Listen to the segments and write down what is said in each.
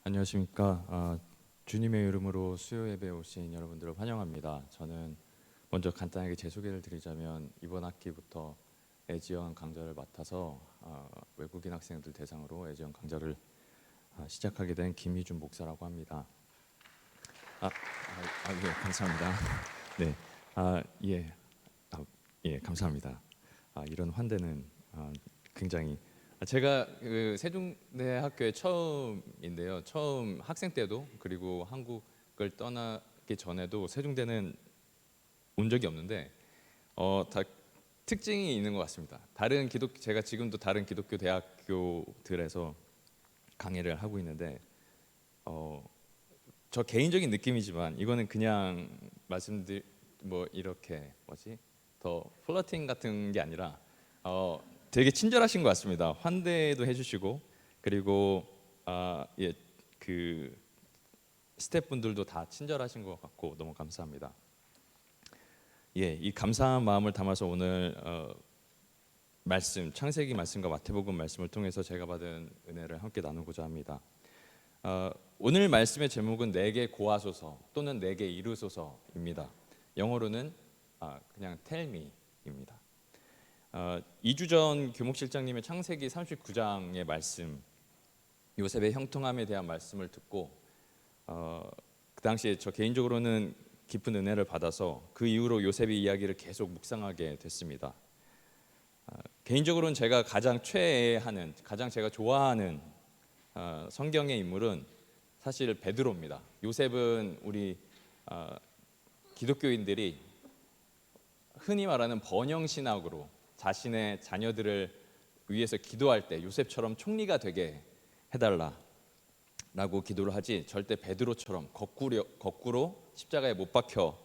안녕하십니까. 주님의 이름으로 수요 예배에 오신 여러분들을 환영합니다. 저는 먼저 간단하게 제 소개를 드리자면 이번 학기부터 애지영 강좌를 맡아서 외국인 학생들 대상으로 애지영 강좌를 시작하게 된 김희준 목사라고 합니다. 예, 감사합니다. 네, 감사합니다. 이런 환대는 굉장히 제가 그 세종대학교에 처음인데요. 처음 학생 때도 그리고 한국을 떠나기 전에도 세종대는 온 적이 없는데 다 특징이 있는 것 같습니다. 제가 지금도 다른 기독교 대학교들에서 강의를 하고 있는데 저 개인적인 느낌이지만 이거는 그냥 이렇게 더 플러팅 같은 게 아니라 되게 친절하신 것 같습니다. 환대도 해주시고 그리고 그 스태프분들도 다 친절하신 것 같고 너무 감사합니다. 이 감사한 마음을 담아서 오늘 창세기 말씀과 마태복음 말씀을 통해서 제가 받은 은혜를 함께 나누고자 합니다. 오늘 말씀의 제목은 내게 고하소서 또는 내게 이루소서입니다. 영어로는 그냥 tell me입니다. 2주 전 교목실장님의 창세기 39장의 말씀, 요셉의 형통함에 대한 말씀을 듣고 그 당시에 저 개인적으로는 깊은 은혜를 받아서 그 이후로 요셉의 이야기를 계속 묵상하게 됐습니다. 개인적으로는 제가 가장 최애하는, 가장 제가 좋아하는 성경의 인물은 사실 베드로입니다. 요셉은 우리 기독교인들이 흔히 말하는 번영신학으로 자신의 자녀들을 위해서 기도할 때 요셉처럼 총리가 되게 해달라라고 기도를 하지 절대 베드로처럼 거꾸로 십자가에 못 박혀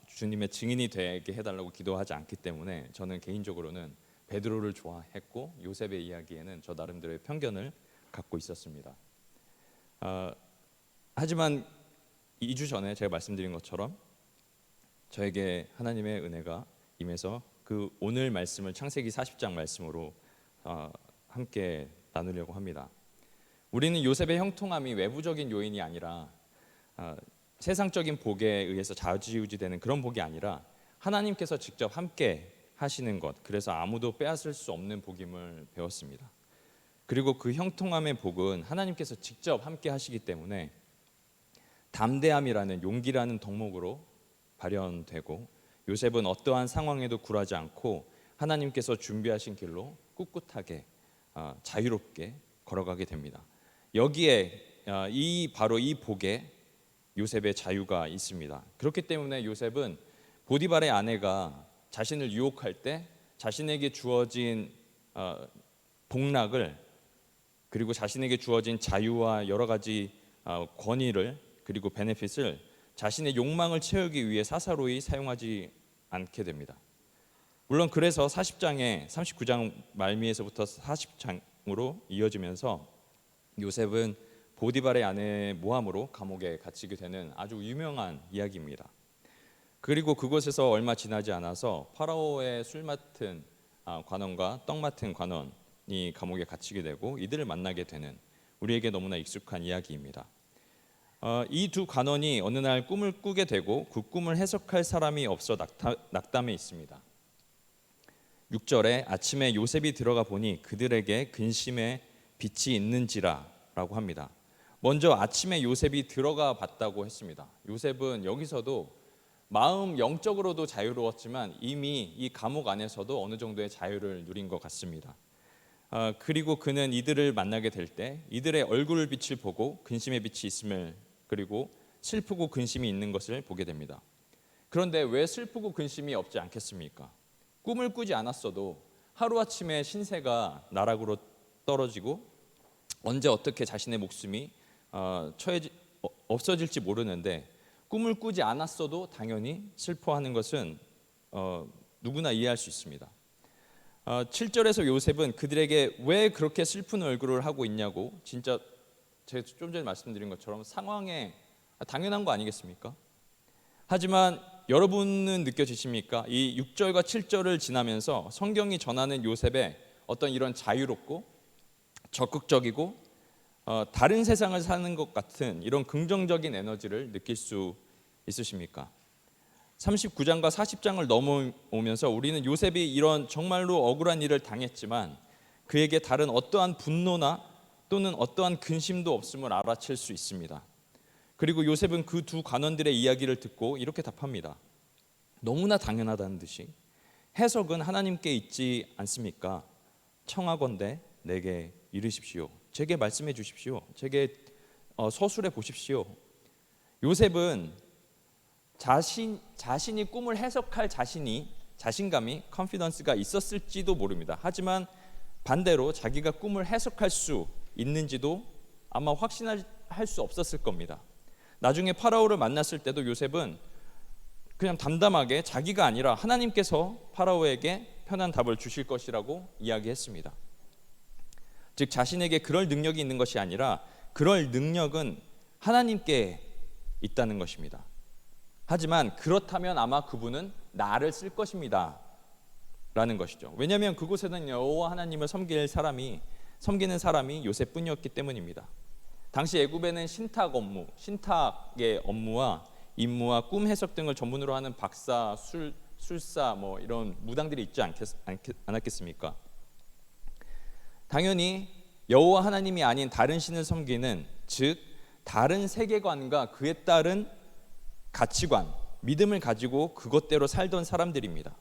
주님의 증인이 되게 해달라고 기도하지 않기 때문에 저는 개인적으로는 베드로를 좋아했고 요셉의 이야기에는 저 나름대로의 편견을 갖고 있었습니다. 하지만 2주 전에 제가 말씀드린 것처럼 저에게 하나님의 은혜가 임해서 그 오늘 말씀을 창세기 40장 말씀으로 함께 나누려고 합니다. 우리는 요셉의 형통함이 외부적인 요인이 아니라 세상적인 복에 의해서 좌지우지되는 그런 복이 아니라 하나님께서 직접 함께 하시는 것, 그래서 아무도 빼앗을 수 없는 복임을 배웠습니다. 그리고 그 형통함의 복은 하나님께서 직접 함께 하시기 때문에 담대함이라는 용기라는 덕목으로 발현되고 요셉은 어떠한 상황에도 굴하지 않고 하나님께서 준비하신 길로 꿋꿋하게 자유롭게 걸어가게 됩니다. 여기에 바로 이 복에 요셉의 자유가 있습니다. 그렇기 때문에 요셉은 보디발의 아내가 자신을 유혹할 때 자신에게 주어진 복락을 그리고 자신에게 주어진 자유와 여러 가지 권위를 그리고 베네핏을 자신의 욕망을 채우기 위해 사사로이 사용하지 않게 됩니다. 물론 그래서 39장 말미에서부터 40장으로 이어지면서 요셉은 보디발의 아내 모함으로 감옥에 갇히게 되는 아주 유명한 이야기입니다. 그리고 그곳에서 얼마 지나지 않아서 파라오의 술 맡은 관원과 떡 맡은 관원이 감옥에 갇히게 되고 이들을 만나게 되는 우리에게 너무나 익숙한 이야기입니다. 이 두 관원이 어느 날 꿈을 꾸게 되고 그 꿈을 해석할 사람이 없어 낙담해 있습니다. 6절에 아침에 요셉이 들어가 보니 그들에게 근심의 빛이 있는지라 라고 합니다. 먼저 아침에 요셉이 들어가 봤다고 했습니다. 요셉은 여기서도 마음 영적으로도 자유로웠지만 이미 이 감옥 안에서도 어느 정도의 자유를 누린 것 같습니다. 그리고 그는 이들을 만나게 될 때 이들의 얼굴 빛을 보고 근심의 빛이 있음을 그리고 슬프고 근심이 있는 것을 보게 됩니다. 그런데 왜 슬프고 근심이 없지 않겠습니까? 꿈을 꾸지 않았어도 하루아침에 신세가 나락으로 떨어지고 언제 어떻게 자신의 목숨이 없어질지 모르는데 꿈을 꾸지 않았어도 당연히 슬퍼하는 것은 누구나 이해할 수 있습니다. 7절에서 요셉은 그들에게 왜 그렇게 슬픈 얼굴을 하고 있냐고 진짜 제가 좀 전에 말씀드린 것처럼 상황에 당연한 거 아니겠습니까? 하지만 여러분은 느껴지십니까? 이 6절과 7절을 지나면서 성경이 전하는 요셉의 어떤 이런 자유롭고 적극적이고 다른 세상을 사는 것 같은 이런 긍정적인 에너지를 느낄 수 있으십니까? 39장과 40장을 넘어오면서 우리는 요셉이 이런 정말로 억울한 일을 당했지만 그에게 다른 어떠한 분노나 또는 어떠한 근심도 없음을 알아챌 수 있습니다. 그리고 요셉은 그 두 관원들의 이야기를 듣고 이렇게 답합니다. 너무나 당연하다는 듯이 해석은 하나님께 있지 않습니까? 청하건대 내게 이르십시오. 제게 말씀해 주십시오. 제게 서술해 보십시오. 요셉은 자신이 꿈을 해석할 자신감이 컨피던스가 있었을지도 모릅니다. 하지만 반대로 자기가 꿈을 해석할 수 있는지도 아마 확신할 수 없었을 겁니다. 나중에 파라오를 만났을 때도 요셉은 그냥 담담하게 자기가 아니라 하나님께서 파라오에게 편한 답을 주실 것이라고 이야기했습니다. 즉 자신에게 그럴 능력이 있는 것이 아니라 그럴 능력은 하나님께 있다는 것입니다. 하지만 그렇다면 아마 그분은 나를 쓸 것입니다 라는 것이죠. 왜냐하면 그곳에는 여호와 하나님을 섬기는 사람이 요셉뿐이었기 때문입니다. 당시 애굽에는 신탁의 업무와 임무와 꿈 해석 등을 전문으로 하는 박사, 술사 이런 무당들이 있지 않았겠습니까? 당연히 여호와 하나님이 아닌 다른 신을 섬기는, 즉 다른 세계관과 그에 따른 가치관, 믿음을 가지고 그것대로 살던 사람들입니다.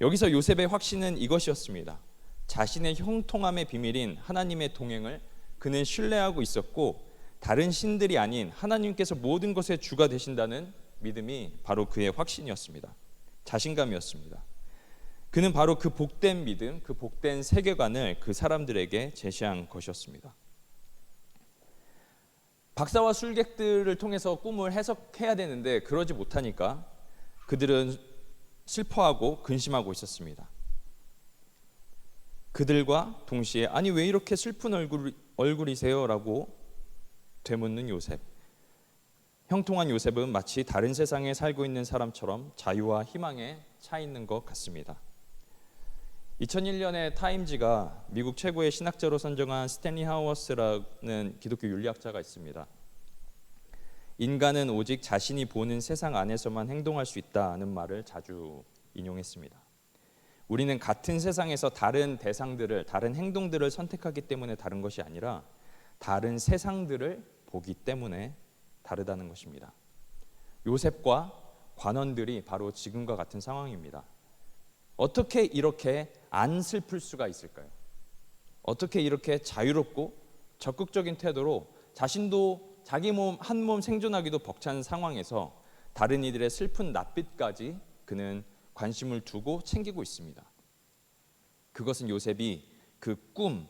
여기서 요셉의 확신은 이것이었습니다. 자신의 형통함의 비밀인 하나님의 동행을 그는 신뢰하고 있었고 다른 신들이 아닌 하나님께서 모든 것의 주가 되신다는 믿음이 바로 그의 확신이었습니다. 자신감이었습니다. 그는 바로 그 복된 믿음, 그 복된 세계관을 그 사람들에게 제시한 것이었습니다. 박사와 술객들을 통해서 꿈을 해석해야 되는데 그러지 못하니까 그들은 슬퍼하고 근심하고 있었습니다. 그들과 동시에 아니 왜 이렇게 슬픈 얼굴이세요? 라고 되묻는 요셉. 형통한 요셉은 마치 다른 세상에 살고 있는 사람처럼 자유와 희망에 차 있는 것 같습니다. 2001년에 타임지가 미국 최고의 신학자로 선정한 스탠리 하워스라는 기독교 윤리학자가 있습니다. 인간은 오직 자신이 보는 세상 안에서만 행동할 수 있다는 말을 자주 인용했습니다. 우리는 같은 세상에서 다른 대상들을, 다른 행동들을 선택하기 때문에 다른 것이 아니라 다른 세상들을 보기 때문에 다르다는 것입니다. 요셉과 관원들이 바로 지금과 같은 상황입니다. 어떻게 이렇게 안 슬플 수가 있을까요? 어떻게 이렇게 자유롭고 적극적인 태도로 자신도 자기 한 몸 생존하기도 벅찬 상황에서 다른 이들의 슬픈 낯빛까지 그는 관심을 두고 챙기고 있습니다. 그것은 요셉이 그 꿈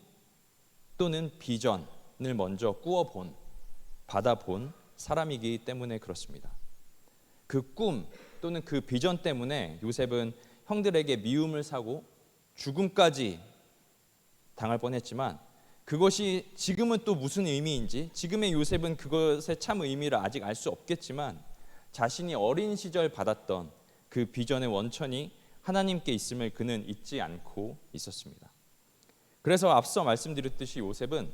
또는 비전을 먼저 꾸어본, 받아본 사람이기 때문에 그렇습니다. 그 꿈 또는 그 비전 때문에 요셉은 형들에게 미움을 사고 죽음까지 당할 뻔했지만 그것이 지금은 또 무슨 의미인지, 지금의 요셉은 그것의 참 의미를 아직 알 수 없겠지만 자신이 어린 시절 받았던 그 비전의 원천이 하나님께 있음을 그는 잊지 않고 있었습니다. 그래서 앞서 말씀드렸듯이 요셉은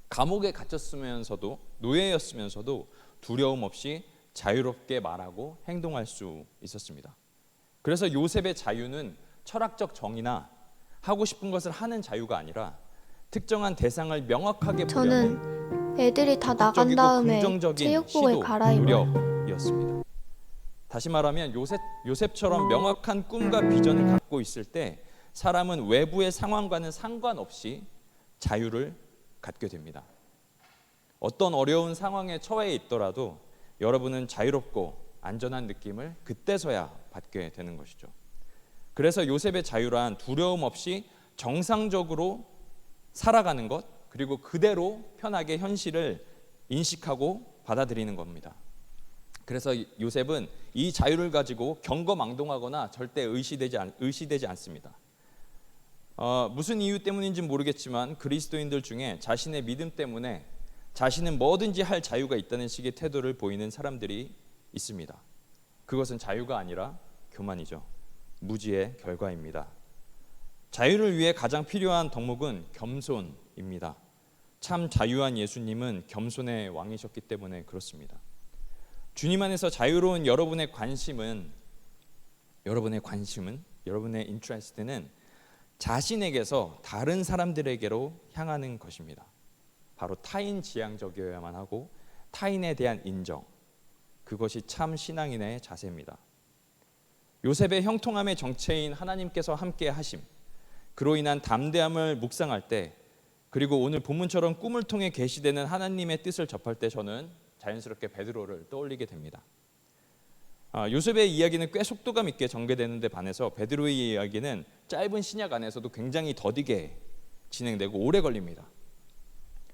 감옥에 갇혔으면서도, 노예였으면서도 두려움 없이 자유롭게 말하고 행동할 수 있었습니다. 그래서 요셉의 자유는 철학적 정의나 하고 싶은 것을 하는 자유가 아니라 특정한 대상을 명확하게 보려는 저는 애들이 다 나간 다음에 체육복을 갈아입어요. 노력이었습니다. 다시 말하면 요셉처럼 명확한 꿈과 비전을 갖고 있을 때 사람은 외부의 상황과는 상관없이 자유를 갖게 됩니다. 어떤 어려운 상황에 처해 있더라도 여러분은 자유롭고 안전한 느낌을 그때서야 받게 되는 것이죠. 그래서 요셉의 자유란 두려움 없이 정상적으로 살아가는 것, 그리고 그대로 편하게 현실을 인식하고 받아들이는 겁니다. 그래서 요셉은 이 자유를 가지고 경거망동하거나 절대 의시되지 않습니다. 무슨 이유 때문인지는 모르겠지만 그리스도인들 중에 자신의 믿음 때문에 자신은 뭐든지 할 자유가 있다는 식의 태도를 보이는 사람들이 있습니다. 그것은 자유가 아니라 교만이죠. 무지의 결과입니다. 자유를 위해 가장 필요한 덕목은 겸손입니다. 참 자유한 예수님은 겸손의 왕이셨기 때문에 그렇습니다. 주님 안에서 자유로운 여러분의 관심은, 여러분의 인트레스트는 자신에게서 다른 사람들에게로 향하는 것입니다. 바로 타인 지향적이어야만 하고 타인에 대한 인정, 그것이 참 신앙인의 자세입니다. 요셉의 형통함의 정체인 하나님께서 함께 하심, 그로 인한 담대함을 묵상할 때, 그리고 오늘 본문처럼 꿈을 통해 계시되는 하나님의 뜻을 접할 때 저는 자연스럽게 베드로를 떠올리게 됩니다. 요셉의 이야기는 꽤 속도감 있게 전개되는 데 반해서 베드로의 이야기는 짧은 신약 안에서도 굉장히 더디게 진행되고 오래 걸립니다.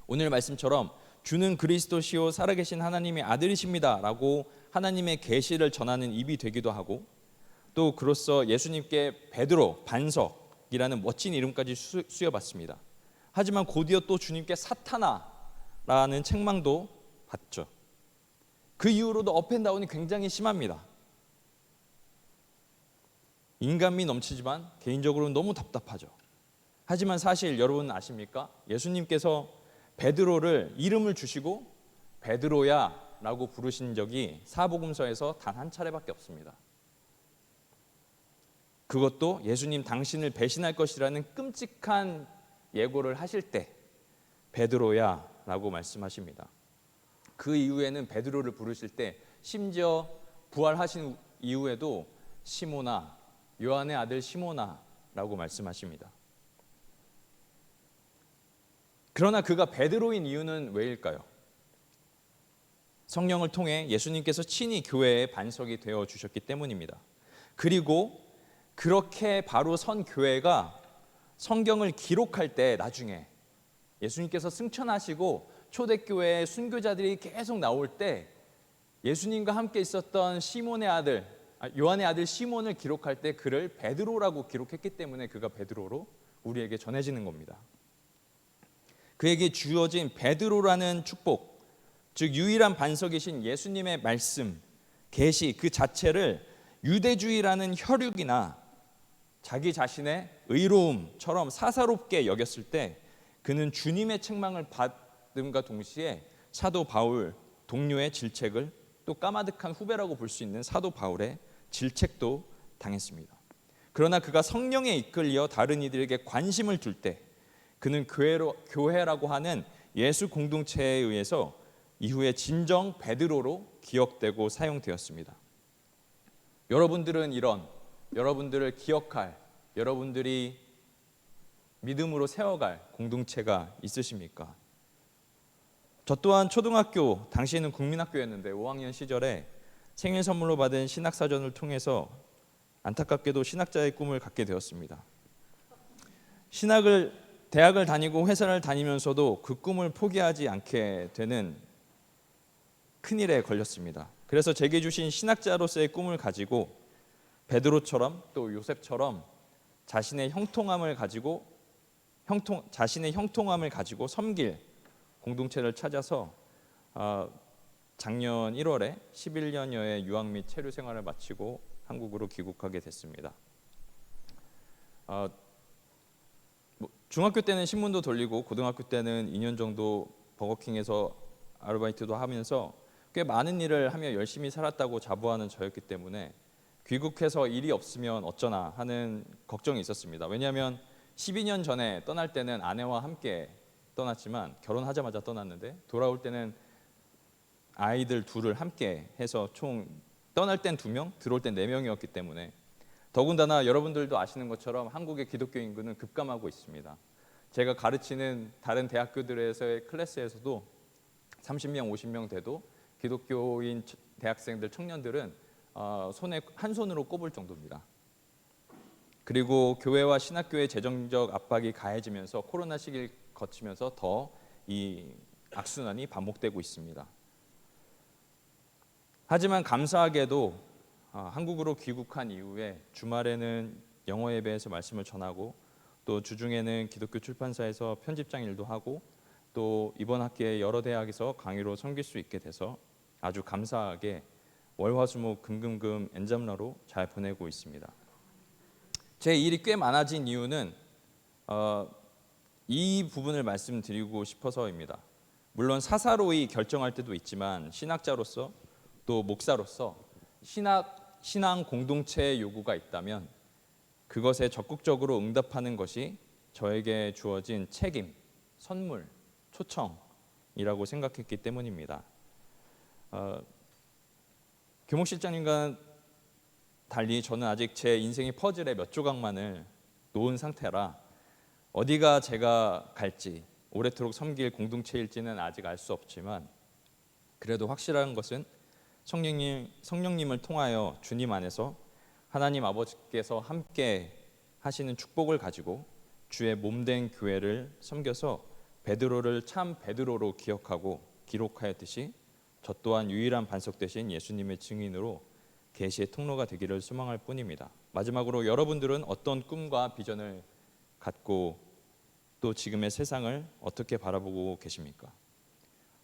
오늘 말씀처럼 주는 그리스도시요 살아계신 하나님의 아들이십니다 라고 하나님의 계시를 전하는 입이 되기도 하고, 또 그로써 예수님께 베드로, 반석이라는 멋진 이름까지 수여받습니다. 하지만 곧이어 또 주님께 사탄아라는 책망도 받죠. 그 이후로도 업앤다운이 굉장히 심합니다. 인간미 넘치지만 개인적으로는 너무 답답하죠. 하지만 사실 여러분 아십니까? 예수님께서 베드로를 이름을 주시고 베드로야 라고 부르신 적이 사복음서에서 단 한 차례밖에 없습니다. 그것도 예수님 당신을 배신할 것이라는 끔찍한 예고를 하실 때 베드로야 라고 말씀하십니다. 그 이후에는 베드로를 부르실 때 심지어 부활하신 이후에도 시모나, 요한의 아들 시모나 라고 말씀하십니다. 그러나 그가 베드로인 이유는 왜일까요? 성령을 통해 예수님께서 친히 교회의 반석이 되어 주셨기 때문입니다. 그리고 그렇게 바로 선 교회가 성경을 기록할 때 나중에 예수님께서 승천하시고 초대교회의 순교자들이 계속 나올 때 예수님과 함께 있었던 시몬의 아들, 요한의 아들 시몬을 기록할 때 그를 베드로라고 기록했기 때문에 그가 베드로로 우리에게 전해지는 겁니다. 그에게 주어진 베드로라는 축복, 즉 유일한 반석이신 예수님의 말씀, 계시 그 자체를 유대주의라는 혈육이나 자기 자신의 의로움처럼 사사롭게 여겼을 때 그는 주님의 책망을 받음과 동시에 사도 바울 동료의 질책을, 또 까마득한 후배라고 볼 수 있는 사도 바울의 질책도 당했습니다. 그러나 그가 성령에 이끌려 다른 이들에게 관심을 줄 때 그는 교회라고 하는 예수 공동체에 의해서 이후에 진정 베드로로 기억되고 사용되었습니다. 여러분들은 여러분들을 기억할, 여러분들이 믿음으로 세워갈 공동체가 있으십니까? 저 또한 초등학교, 당시에는 국민학교였는데 5학년 시절에 생일 선물로 받은 신학사전을 통해서 안타깝게도 신학자의 꿈을 갖게 되었습니다. 대학을 다니고 회사를 다니면서도 그 꿈을 포기하지 않게 되는 큰일에 걸렸습니다. 그래서 제게 주신 신학자로서의 꿈을 가지고 베드로처럼 또 요셉처럼 자신의 형통함을 가지고 섬길 공동체를 찾아서 작년 1월에 11년여의 유학 및 체류 생활을 마치고 한국으로 귀국하게 됐습니다. 중학교 때는 신문도 돌리고 고등학교 때는 2년 정도 버거킹에서 아르바이트도 하면서 꽤 많은 일을 하며 열심히 살았다고 자부하는 저였기 때문에 귀국해서 일이 없으면 어쩌나 하는 걱정이 있었습니다. 왜냐하면 12년 전에 떠날 때는 아내와 함께 떠났지만 결혼하자마자 떠났는데 돌아올 때는 아이들 둘을 함께 해서 총 떠날 땐 2명, 들어올 땐 4명이었기 때문에 더군다나 여러분들도 아시는 것처럼 한국의 기독교 인구는 급감하고 있습니다. 제가 가르치는 다른 대학교들에서의 클래스에서도 30명, 50명 돼도 기독교인 대학생들, 청년들은 손에 한 손으로 꼽을 정도입니다. 그리고 교회와 신학교의 재정적 압박이 가해지면서 코로나 시기를 거치면서 더 이 악순환이 반복되고 있습니다. 하지만 감사하게도 한국으로 귀국한 이후에 주말에는 영어 예배에서 말씀을 전하고 또 주중에는 기독교 출판사에서 편집장 일도 하고 또 이번 학기에 여러 대학에서 강의로 섬길 수 있게 돼서 아주 감사하게 월화수목 금금금 엔잡러로 잘 보내고 있습니다. 제 일이 꽤 많아진 이유는 이 부분을 말씀드리고 싶어서입니다. 물론 사사로이 결정할 때도 있지만 신학자로서 또 목사로서 신앙 공동체의 요구가 있다면 그것에 적극적으로 응답하는 것이 저에게 주어진 책임, 선물, 초청이라고 생각했기 때문입니다. 교목 실장님과 달리 저는 아직 제 인생의 퍼즐의 몇 조각만을 놓은 상태라 어디가 제가 갈지, 오래도록 섬길 공동체일지는 아직 알 수 없지만 그래도 확실한 것은 성령님을 통하여 주님 안에서 하나님 아버지께서 함께 하시는 축복을 가지고 주의 몸된 교회를 섬겨서 베드로를 참 베드로로 기억하고 기록하였듯이 저 또한 유일한 반석 되신 예수님의 증인으로 계시의 통로가 되기를 소망할 뿐입니다. 마지막으로 여러분들은 어떤 꿈과 비전을 갖고 또 지금의 세상을 어떻게 바라보고 계십니까?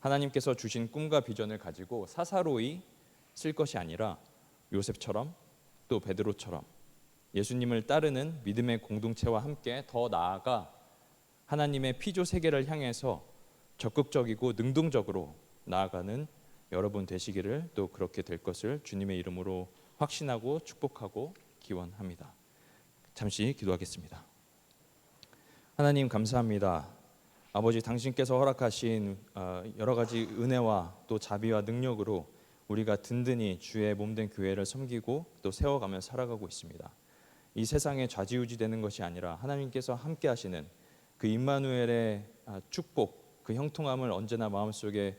하나님께서 주신 꿈과 비전을 가지고 사사로이 쓸 것이 아니라 요셉처럼 또 베드로처럼 예수님을 따르는 믿음의 공동체와 함께 더 나아가 하나님의 피조 세계를 향해서 적극적이고 능동적으로 나아가는 여러분 되시기를 또 그렇게 될 것을 주님의 이름으로 확신하고 축복하고 기원합니다. 잠시 기도하겠습니다. 하나님 감사합니다. 아버지 당신께서 허락하신 여러 가지 은혜와 또 자비와 능력으로 우리가 든든히 주의 몸된 교회를 섬기고 또 세워가며 살아가고 있습니다. 이 세상에 좌지우지되는 것이 아니라 하나님께서 함께 하시는 그 임마누엘의 축복, 그 형통함을 언제나 마음속에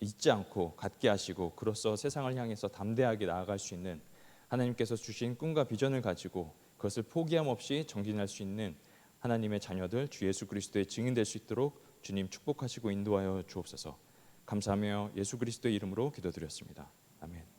잊지 않고 갖게 하시고 그로써 세상을 향해서 담대하게 나아갈 수 있는 하나님께서 주신 꿈과 비전을 가지고 그것을 포기함 없이 정진할 수 있는 하나님의 자녀들 주 예수 그리스도의 증인될 수 있도록 주님 축복하시고 인도하여 주옵소서. 감사하며 예수 그리스도의 이름으로 기도드렸습니다. 아멘.